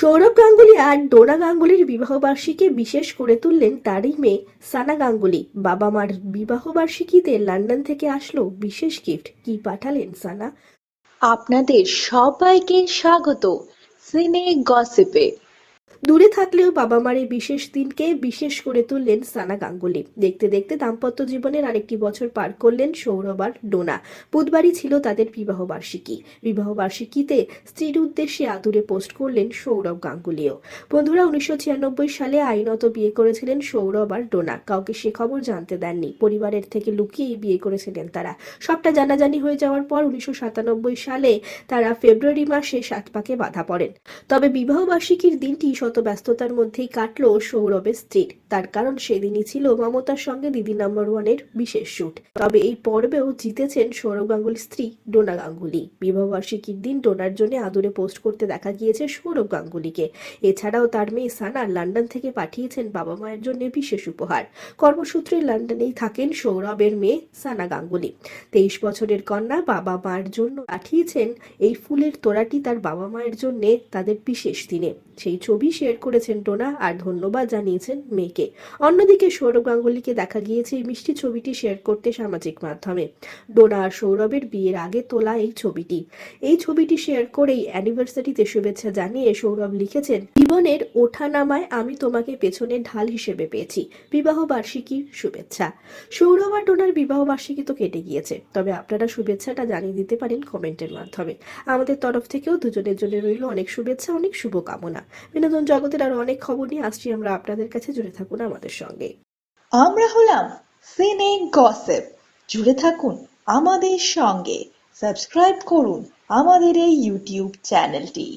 সৌরভ গাঙ্গুলি আর ডোনা গাঙ্গুলির বিবাহবার্ষিকী বিশেষ করে তুললেন তারই মেয়ে সানা গাঙ্গুলি। বাবা মার বিবাহবার্ষিকীতে লন্ডন থেকে আসলো বিশেষ গিফট। কি পাঠালেন সানা? আপনাদের সবাইকে স্বাগত সিনে গসিপে। দূরে থাকলেও বাবা মার এই বিশেষ দিনকে বিশেষ করে তুললেন সানা গাঙ্গুলি। দেখতে দেখতে দাম্পত্য জীবনের আরেকটি বছর পার করলেন সৌরভ আর ডোনা। বুধবারই ছিল তাদের বিবাহবার্ষিকী। বিবাহবার্ষিকীতে স্ত্রীর উদ্দেশ্যে আদুরে পোস্ট করলেন সৌরভ গাঙ্গুলিও। বন্ধুরা, 1996 সালে আইনত বিয়ে করেছিলেন সৌরভ আর ডোনা। কাউকে সে খবর জানতে দেননি। পরিবারের থেকে লুকিয়েই বিয়ে করেছিলেন তারা। সবটা জানাজানি হয়ে যাওয়ার পর 1997 সালে তারা ফেব্রুয়ারি মাসে 7 পাকে বাঁধা পড়েন। তবে বিবাহবার্ষিকীর দিনটি শত ব্যস্ততার মধ্যেই কাটলো সৌরভের স্ত্রীর। তার কারণ সেদিনই ছিল মমতার সঙ্গে দিদি নাম্বার ওয়ানের বিশেষ শুট। তবে এই পর্বেও জিতেছেন সৌরভ গাঙ্গুলির স্ত্রী ডোনা গাঙ্গুলি। বিবাহবার্ষিকীর দিন ডোনার জন্য আদুরে পোস্ট করতে দেখা গিয়েছে সৌরভ গাঙ্গুলিকে। এছাড়াও তার মেয়ে সানা লন্ডন থেকে পাঠিয়েছেন বাবা মায়ের জন্য বিশেষ উপহার। কর্মসূত্রে লন্ডনেই থাকেন সৌরভের মেয়ে সানা গাঙ্গুলি। 23 বছরের কন্যা বাবা মায়ের জন্য পাঠিয়েছেন এই ফুলের তোড়াটি তার বাবা মায়ের জন্য তাদের বিশেষ দিনে। সেই ছবি শেয়ার করেছেন ডোনা আর ধন্যবাদ জানিয়েছেন মেয়েকে। অন্যদিকে সৌরভ গাঙ্গুলিকে দেখা গিয়েছে এই মিষ্টি ছবিটি শেয়ার করতে সামাজিক মাধ্যমে। ডোনা আর সৌরভের বিয়ের আগে তোলা এই ছবিটি শেয়ার করেই অ্যানিভার্সারিতে শুভেচ্ছা জানিয়ে সৌরভ লিখেছেন, জীবনের ওঠানামায় আমি তোমাকে পেছনে ঢাল হিসেবে পেয়েছি। বিবাহ বার্ষিকীর শুভেচ্ছা। সৌরভ আর ডোনার বিবাহ বার্ষিকী তো কেটে গিয়েছে, তবে আপনারা শুভেচ্ছাটা জানিয়ে দিতে পারেন কমেন্টের মাধ্যমে। আমাদের তরফ থেকেও দুজনের জন্য রইল অনেক শুভেচ্ছা, অনেক শুভকামনা। বিনোদন জগতের আরো অনেক খবর নিয়ে আসছি আমরা আপনাদের কাছে। জুড়ে থাকুন আমাদের সঙ্গে। আমরা হলাম সিনে গসিপ। জুড়ে থাকুন আমাদের সঙ্গে, সাবস্ক্রাইব করুন আমাদের এই ইউটিউব চ্যানেলটি।